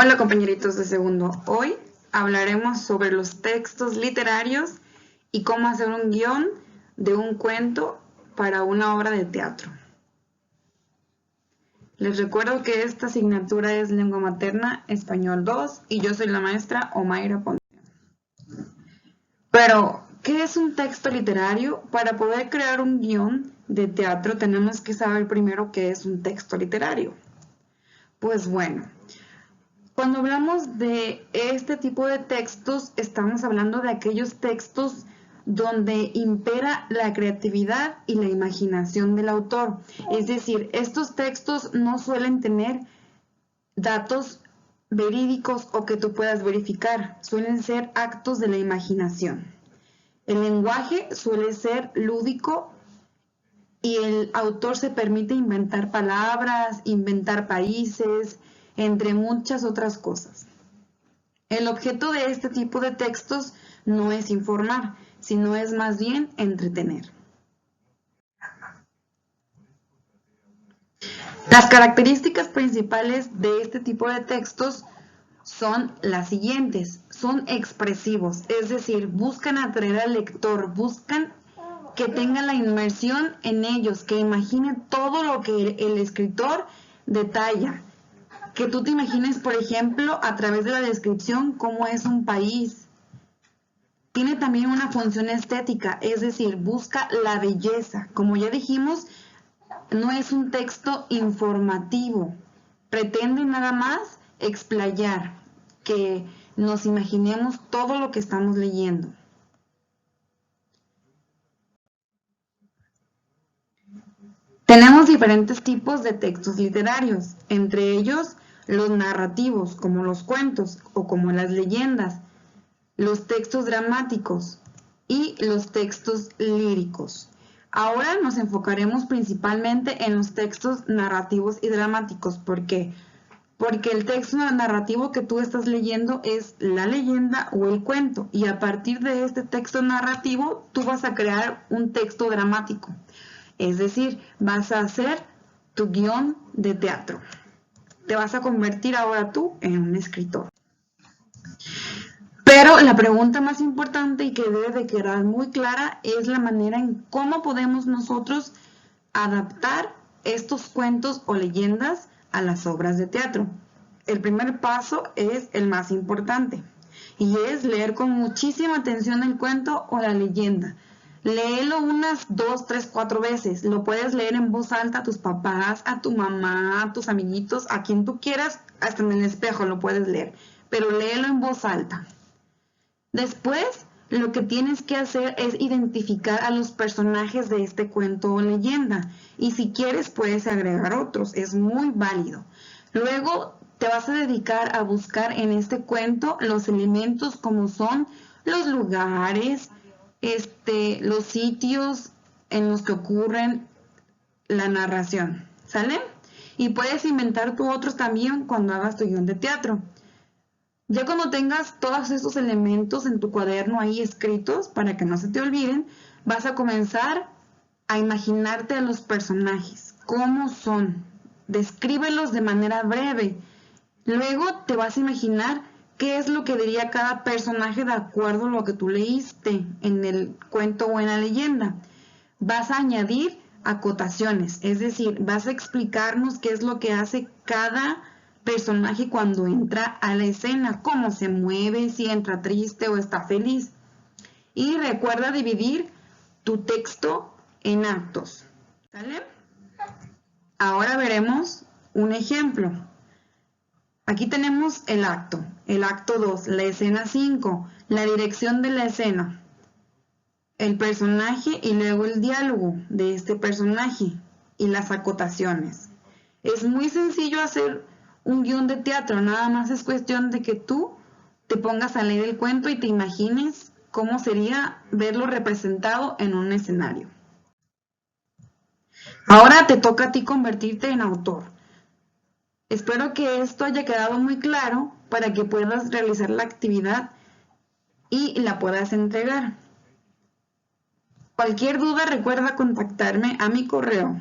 Hola compañeritos de segundo, hoy hablaremos sobre los textos literarios y cómo hacer un guión de un cuento para una obra de teatro. Les recuerdo que esta asignatura es Lengua Materna Español 2 y yo soy la maestra Omaira Ponce. Pero, ¿qué es un texto literario? Para poder crear un guión de teatro tenemos que saber primero qué es un texto literario. Pues bueno, cuando hablamos de este tipo de textos, estamos hablando de aquellos textos donde impera la creatividad y la imaginación del autor. Es decir, estos textos no suelen tener datos verídicos o que tú puedas verificar, suelen ser actos de la imaginación. El lenguaje suele ser lúdico y el autor se permite inventar palabras, inventar países, entre muchas otras cosas. El objeto de este tipo de textos no es informar, sino es más bien entretener. Las características principales de este tipo de textos son las siguientes. Son expresivos, es decir, buscan atraer al lector, buscan que tenga la inmersión en ellos, que imagine todo lo que el escritor detalla. Que tú te imagines, por ejemplo, a través de la descripción, cómo es un país. Tiene también una función estética, es decir, busca la belleza. Como ya dijimos, no es un texto informativo. Pretende nada más explayar, que nos imaginemos todo lo que estamos leyendo. Tenemos diferentes tipos de textos literarios, entre ellos los narrativos, como los cuentos o como las leyendas, los textos dramáticos y los textos líricos. Ahora nos enfocaremos principalmente en los textos narrativos y dramáticos. ¿Por qué? Porque el texto narrativo que tú estás leyendo es la leyenda o el cuento, y a partir de este texto narrativo tú vas a crear un texto dramático. Es decir, vas a hacer tu guión de teatro. Te vas a convertir ahora tú en un escritor. Pero la pregunta más importante y que debe de quedar muy clara es la manera en cómo podemos nosotros adaptar estos cuentos o leyendas a las obras de teatro. El primer paso es el más importante y es leer con muchísima atención el cuento o la leyenda. Léelo unas 2, 3, 4 veces. Lo puedes leer en voz alta a tus papás, a tu mamá, a tus amiguitos, a quien tú quieras, hasta en el espejo lo puedes leer, pero léelo en voz alta. Después, lo que tienes que hacer es identificar a los personajes de este cuento o leyenda, y si quieres puedes agregar otros, es muy válido. Luego te vas a dedicar a buscar en este cuento los elementos como son los lugares, los sitios en los que ocurren la narración, ¿sale? Y puedes inventar tú otros también cuando hagas tu guión de teatro. Ya cuando tengas todos estos elementos en tu cuaderno ahí escritos, para que no se te olviden, vas a comenzar a imaginarte a los personajes, cómo son, descríbelos de manera breve. Luego te vas a imaginar qué es lo que diría cada personaje de acuerdo a lo que tú leíste en el cuento o en la leyenda. Vas a añadir acotaciones, es decir, vas a explicarnos qué es lo que hace cada personaje cuando entra a la escena, cómo se mueve, si entra triste o está feliz. Y recuerda dividir tu texto en actos, ¿vale? Ahora veremos un ejemplo. Aquí tenemos el acto 2, la escena 5, la dirección de la escena, el personaje y luego el diálogo de este personaje y las acotaciones. Es muy sencillo hacer un guión de teatro, nada más es cuestión de que tú te pongas a leer el cuento y te imagines cómo sería verlo representado en un escenario. Ahora te toca a ti convertirte en autor. Espero que esto haya quedado muy claro para que puedas realizar la actividad y la puedas entregar. Cualquier duda recuerda contactarme a mi correo.